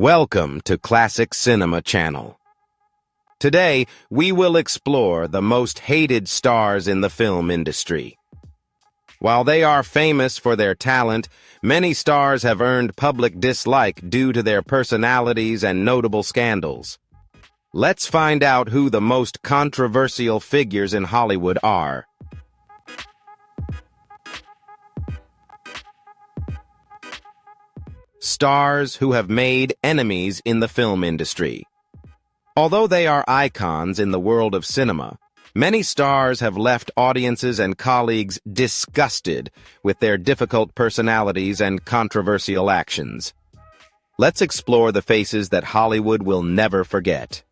Welcome to Classic Cinema Channel. Today, we will explore the most hated stars in the film industry. While they are famous for their talent, many stars have earned public dislike due to their personalities and notable scandals. Let's find out who the most controversial figures in Hollywood are. Stars who have made enemies in the film industry. Although they are icons in the world of cinema, many stars have left audiences and colleagues disgusted with their difficult personalities and controversial actions. Let's explore the faces that Hollywood will never forget.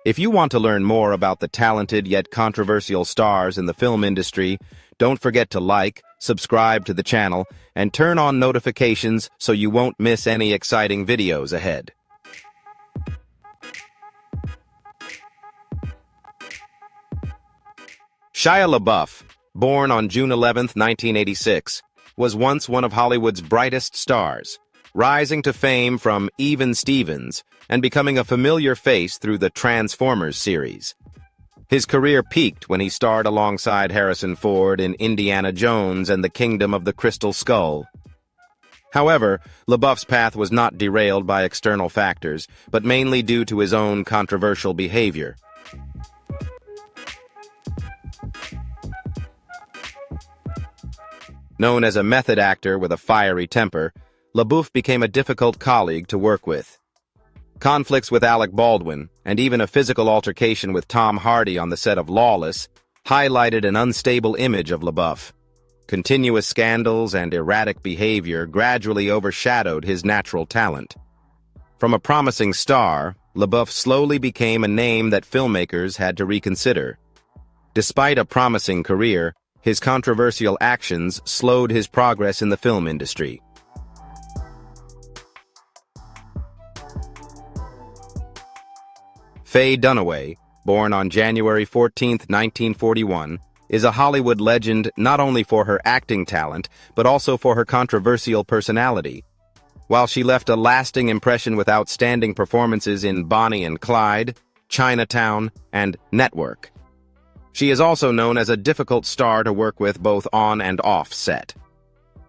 If you want to learn more about the talented yet controversial stars in the film industry, don't forget to like, subscribe to the channel, and turn on notifications so you won't miss any exciting videos ahead. Shia LaBeouf, born on June 11, 1986, was once one of Hollywood's brightest stars, rising to fame from Even Stevens and becoming a familiar face through the Transformers series. His career peaked when he starred alongside Harrison Ford in Indiana Jones and the Kingdom of the Crystal Skull. However, LaBeouf's path was not derailed by external factors, but mainly due to his own controversial behavior. Known as a method actor with a fiery temper, LaBeouf became a difficult colleague to work with. Conflicts with Baldwin, and even a physical altercation with Tom Hardy on the set of Lawless, highlighted an unstable image of LaBeouf. Continuous scandals and erratic behavior gradually overshadowed his natural talent. From a promising star, LaBeouf slowly became a name that filmmakers had to reconsider. Despite a promising career, his controversial actions slowed his progress in the film industry. Faye Dunaway, born on January 14, 1941, is a Hollywood legend not only for her acting talent, but also for her controversial personality. While she left a lasting impression with outstanding performances in Bonnie and Clyde, Chinatown, and Network, she is also known as a difficult star to work with both on and off set.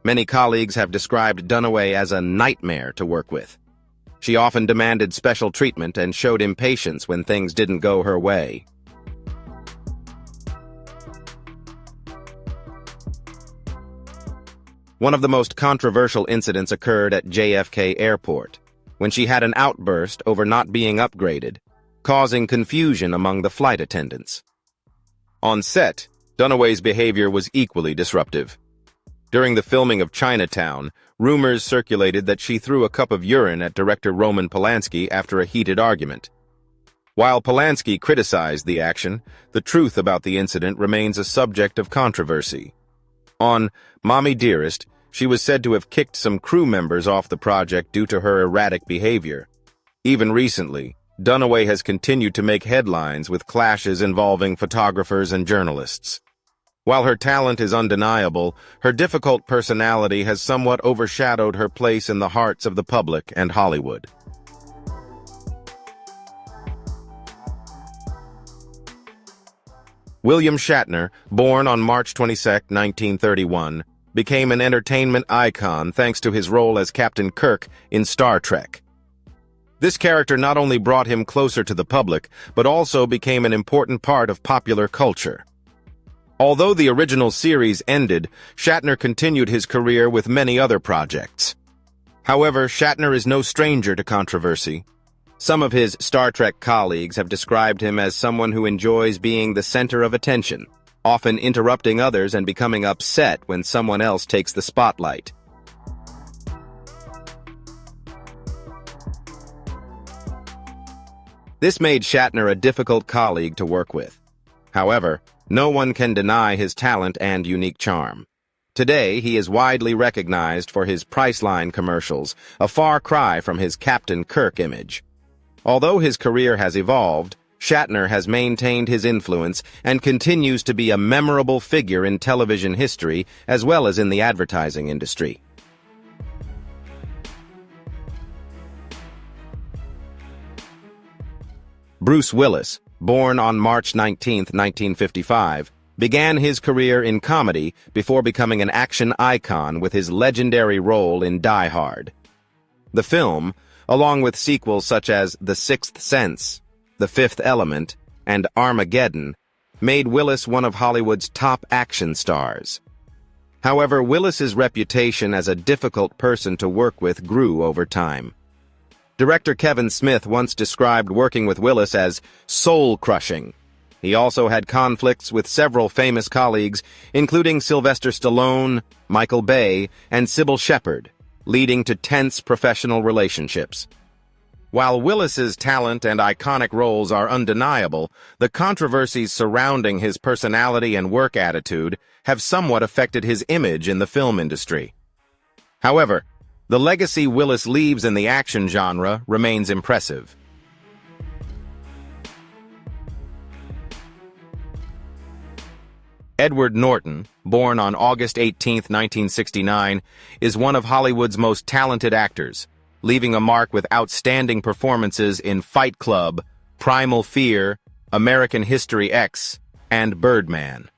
Many colleagues have described Dunaway as a nightmare to work with. She often demanded special treatment and showed impatience when things didn't go her way. One of the most controversial incidents occurred at JFK Airport, when she had an outburst over not being upgraded, causing confusion among the flight attendants. On set, Dunaway's behavior was equally disruptive. During the filming of Chinatown, rumors circulated that she threw a cup of urine at director Roman Polanski after a heated argument. While Polanski criticized the action, the truth about the incident remains a subject of controversy. On Mommy Dearest, she was said to have kicked some crew members off the project due to her erratic behavior. Even recently, Dunaway has continued to make headlines with clashes involving photographers and journalists. While her talent is undeniable, her difficult personality has somewhat overshadowed her place in the hearts of the public and Hollywood. William Shatner, born on March 22, 1931, became an entertainment icon thanks to his role as Captain Kirk in Star Trek. This character not only brought him closer to the public, but also became an important part of popular culture. Although the original series ended, Shatner continued his career with many other projects. However, Shatner is no stranger to controversy. Some of his Star Trek colleagues have described him as someone who enjoys being the center of attention, often interrupting others and becoming upset when someone else takes the spotlight. This made Shatner a difficult colleague to work with. However, no one can deny his talent and unique charm. Today, he is widely recognized for his Priceline commercials, a far cry from his Captain Kirk image. Although his career has evolved, Shatner has maintained his influence and continues to be a memorable figure in television history as well as in the advertising industry. Bruce Willis, born on March 19, 1955, began his career in comedy before becoming an action icon with his legendary role in Die Hard. The film, along with sequels such as The Sixth Sense, The Fifth Element, and Armageddon, made Willis one of Hollywood's top action stars. However, Willis's reputation as a difficult person to work with grew over time. Director Kevin Smith once described working with Willis as soul-crushing. He also had conflicts with several famous colleagues, including Sylvester Stallone, Michael Bay, and Sybil Shepherd, leading to tense professional relationships. While Willis's talent and iconic roles are undeniable, the controversies surrounding his personality and work attitude have somewhat affected his image in the film industry. However, the legacy Willis leaves in the action genre remains impressive. Edward Norton, born on August 18, 1969, is one of Hollywood's most talented actors, leaving a mark with outstanding performances in Fight Club, Primal Fear, American History X, and Birdman.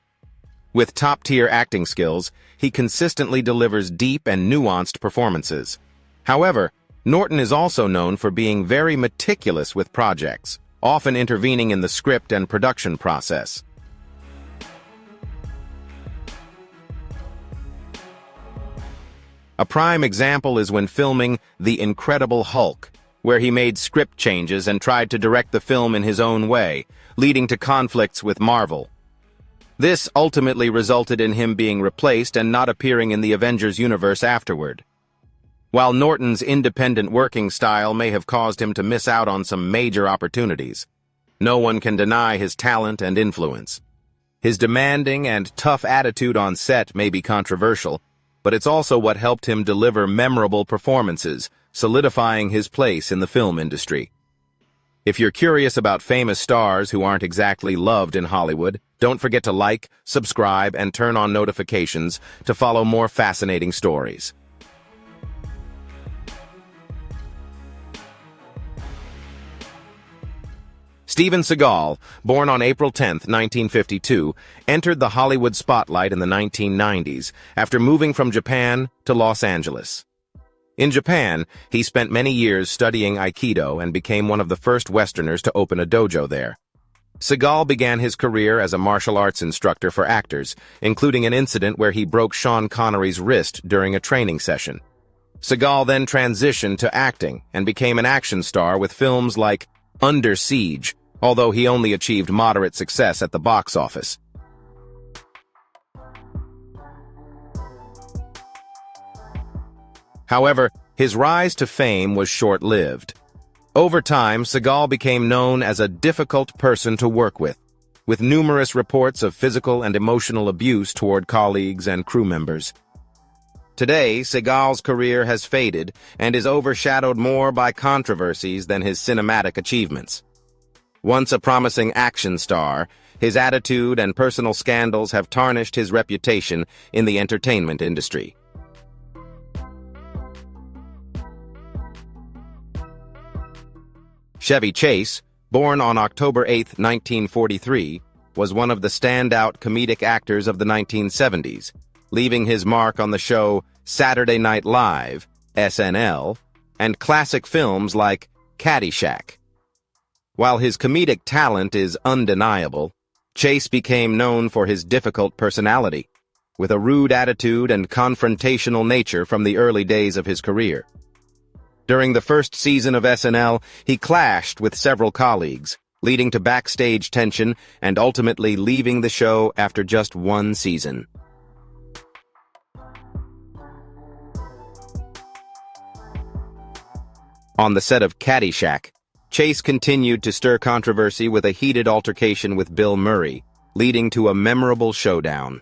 With top-tier acting skills, he consistently delivers deep and nuanced performances. However, Norton is also known for being very meticulous with projects, often intervening in the script and production process. A prime example is when filming The Incredible Hulk, where he made script changes and tried to direct the film in his own way, leading to conflicts with Marvel. This ultimately resulted in him being replaced and not appearing in the Avengers universe afterward. While Norton's independent working style may have caused him to miss out on some major opportunities, no one can deny his talent and influence. His demanding and tough attitude on set may be controversial, but it's also what helped him deliver memorable performances, solidifying his place in the film industry. If you're curious about famous stars who aren't exactly loved in Hollywood, don't forget to like, subscribe, and turn on notifications to follow more fascinating stories. Steven Seagal, born on April 10, 1952, entered the Hollywood spotlight in the 1990s after moving from Japan to Los Angeles. In Japan, he spent many years studying Aikido and became one of the first Westerners to open a dojo there. Seagal began his career as a martial arts instructor for actors, including an incident where he broke Sean Connery's wrist during a training session. Seagal then transitioned to acting and became an action star with films like Under Siege, although he only achieved moderate success at the box office. However, his rise to fame was short-lived. Over time, Seagal became known as a difficult person to work with numerous reports of physical and emotional abuse toward colleagues and crew members. Today, Seagal's career has faded and is overshadowed more by controversies than his cinematic achievements. Once a promising action star, his attitude and personal scandals have tarnished his reputation in the entertainment industry. Chevy Chase, born on October 8, 1943, was one of the standout comedic actors of the 1970s, leaving his mark on the show Saturday Night Live, SNL, and classic films like Caddyshack. While his comedic talent is undeniable, Chase became known for his difficult personality, with a rude attitude and confrontational nature from the early days of his career. During the first season of SNL, he clashed with several colleagues, leading to backstage tension and ultimately leaving the show after just one season. On the set of Caddyshack, Chase continued to stir controversy with a heated altercation with Bill Murray, leading to a memorable showdown.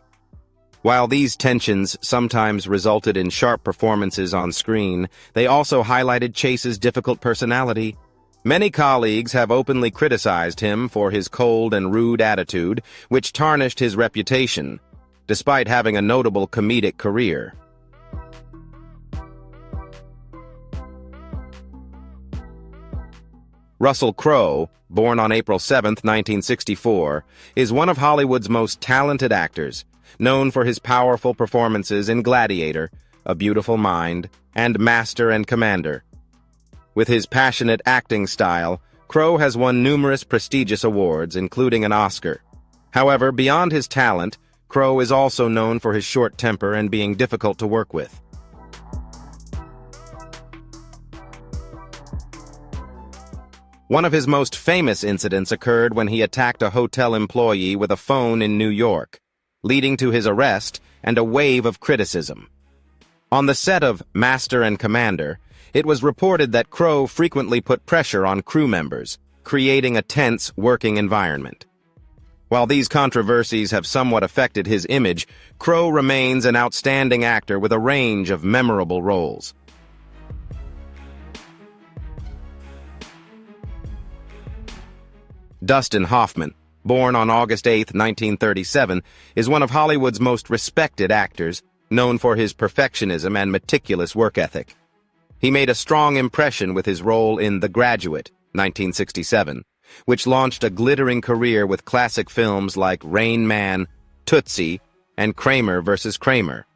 While these tensions sometimes resulted in sharp performances on screen, they also highlighted Chase's difficult personality. Many colleagues have openly criticized him for his cold and rude attitude, which tarnished his reputation, despite having a notable comedic career. Russell Crowe, born on April 7, 1964, is one of Hollywood's most talented actors, known for his powerful performances in Gladiator, A Beautiful Mind, and Master and Commander. With his passionate acting style, Crowe has won numerous prestigious awards, including an Oscar. However, beyond his talent, Crowe is also known for his short temper and being difficult to work with. One of his most famous incidents occurred when he attacked a hotel employee with a phone in New York, leading to his arrest and a wave of criticism. On the set of Master and Commander, it was reported that Crowe frequently put pressure on crew members, creating a tense working environment. While these controversies have somewhat affected his image, Crowe remains an outstanding actor with a range of memorable roles. Dustin Hoffman, born on August 8, 1937, is one of Hollywood's most respected actors, known for his perfectionism and meticulous work ethic. He made a strong impression with his role in The Graduate, 1967, which launched a glittering career with classic films like Rain Man, Tootsie, and Kramer vs. Kramer.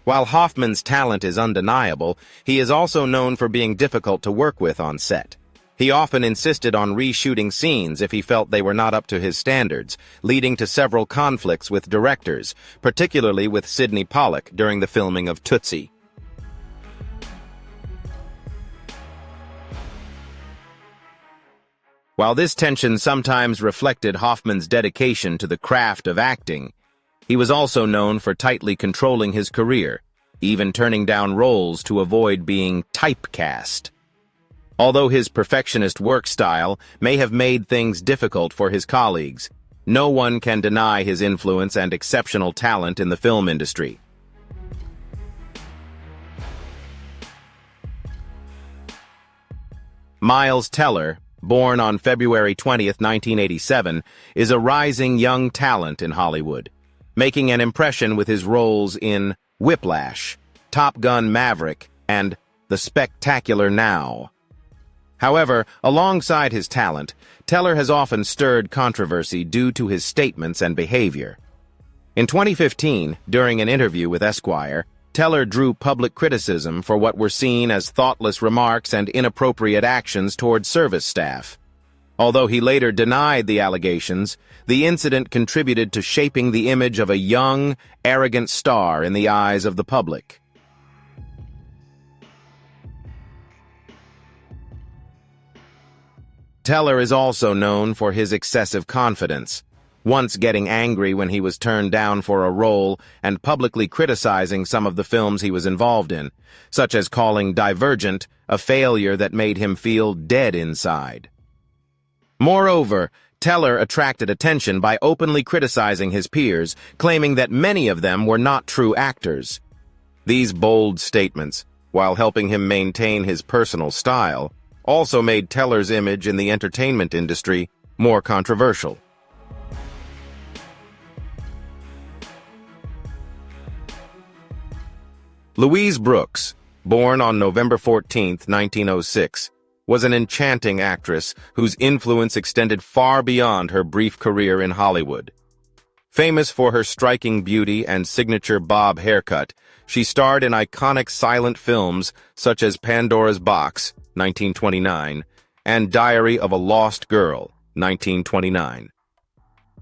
While Hoffman's talent is undeniable, he is also known for being difficult to work with on set. He often insisted on reshooting scenes if he felt they were not up to his standards, leading to several conflicts with directors, particularly with Sidney Pollack during the filming of Tootsie. While this tension sometimes reflected Hoffman's dedication to the craft of acting, he was also known for tightly controlling his career, even turning down roles to avoid being typecast. Although his perfectionist work style may have made things difficult for his colleagues, no one can deny his influence and exceptional talent in the film industry. Miles Teller, born on February 20, 1987, is a rising young talent in Hollywood, making an impression with his roles in Whiplash, Top Gun: Maverick, and The Spectacular Now. However, alongside his talent, Teller has often stirred controversy due to his statements and behavior. In 2015, during an interview with Esquire, Teller drew public criticism for what were seen as thoughtless remarks and inappropriate actions toward service staff. Although he later denied the allegations, the incident contributed to shaping the image of a young, arrogant star in the eyes of the public. Teller is also known for his excessive confidence, once getting angry when he was turned down for a role and publicly criticizing some of the films he was involved in, such as calling Divergent a failure that made him feel dead inside. Moreover, Teller attracted attention by openly criticizing his peers, claiming that many of them were not true actors. These bold statements, while helping him maintain his personal style, also made Teller's image in the entertainment industry more controversial. Louise Brooks, born on November 14, 1906, was an enchanting actress whose influence extended far beyond her brief career in Hollywood. Famous for her striking beauty and signature bob haircut, she starred in iconic silent films such as Pandora's Box, 1929, and Diary of a Lost Girl, 1929.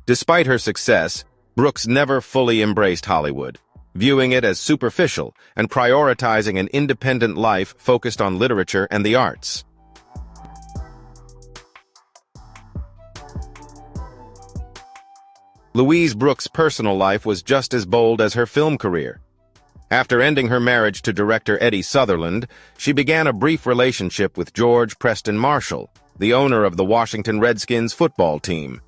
Despite her success, Brooks never fully embraced Hollywood, viewing it as superficial and prioritizing an independent life focused on literature and the arts. Louise Brooks' personal life was just as bold as her film career. After ending her marriage to director Eddie Sutherland, she began a brief relationship with George Preston Marshall, the owner of the Washington Redskins football team.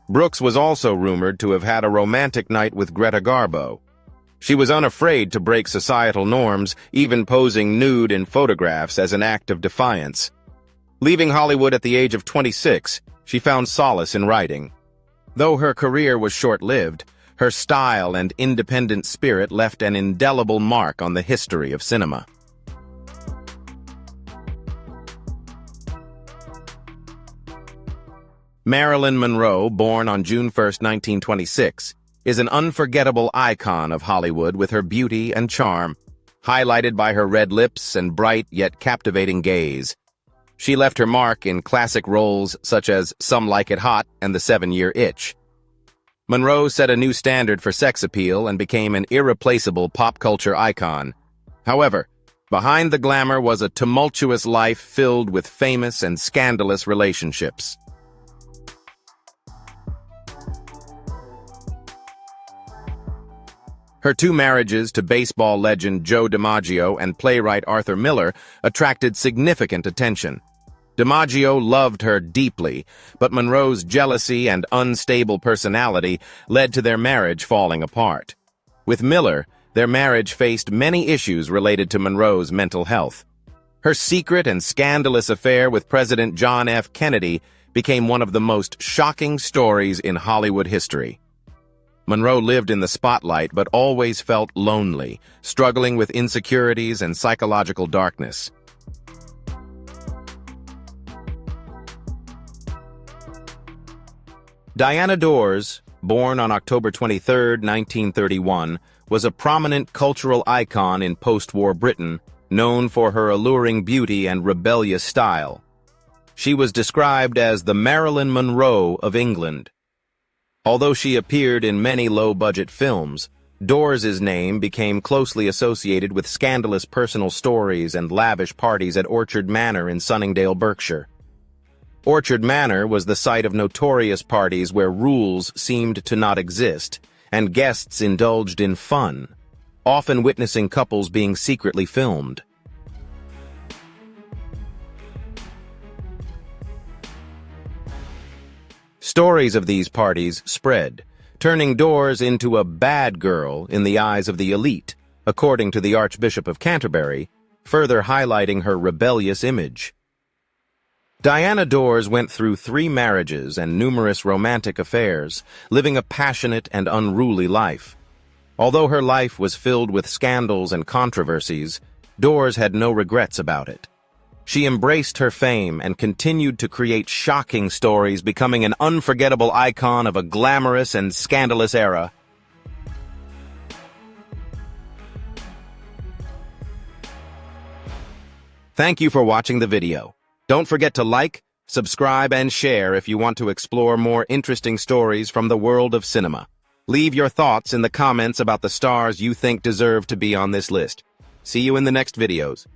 Brooks was also rumored to have had a romantic night with Greta Garbo. She was unafraid to break societal norms, even posing nude in photographs as an act of defiance. Leaving Hollywood at the age of 26, she found solace in writing. Though her career was short-lived, her style and independent spirit left an indelible mark on the history of cinema. Marilyn Monroe, born on June 1, 1926, is an unforgettable icon of Hollywood with her beauty and charm, highlighted by her red lips and bright yet captivating gaze. She left her mark in classic roles such as Some Like It Hot and The 7-Year Itch. Monroe set a new standard for sex appeal and became an irreplaceable pop culture icon. However, behind the glamour was a tumultuous life filled with famous and scandalous relationships. Her 2 marriages to baseball legend Joe DiMaggio and playwright Arthur Miller attracted significant attention. DiMaggio loved her deeply, but Monroe's jealousy and unstable personality led to their marriage falling apart. With Miller, their marriage faced many issues related to Monroe's mental health. Her secret and scandalous affair with President John F. Kennedy became one of the most shocking stories in Hollywood history. Monroe lived in the spotlight but always felt lonely, struggling with insecurities and psychological darkness. Diana Dors, born on October 23, 1931, was a prominent cultural icon in post-war Britain, known for her alluring beauty and rebellious style. She was described as the Marilyn Monroe of England. Although she appeared in many low-budget films, Dors's name became closely associated with scandalous personal stories and lavish parties at Orchard Manor in Sunningdale, Berkshire. Orchard Manor was the site of notorious parties where rules seemed to not exist, and guests indulged in fun, often witnessing couples being secretly filmed. Stories of these parties spread, turning Dors into a bad girl in the eyes of the elite, according to the Archbishop of Canterbury, further highlighting her rebellious image. Diana Dors went through 3 marriages and numerous romantic affairs, living a passionate and unruly life. Although her life was filled with scandals and controversies, Dors had no regrets about it. She embraced her fame and continued to create shocking stories, becoming an unforgettable icon of a glamorous and scandalous era. Thank you for watching the video. Don't forget to like, subscribe, and share if you want to explore more interesting stories from the world of cinema. Leave your thoughts in the comments about the stars you think deserve to be on this list. See you in the next videos.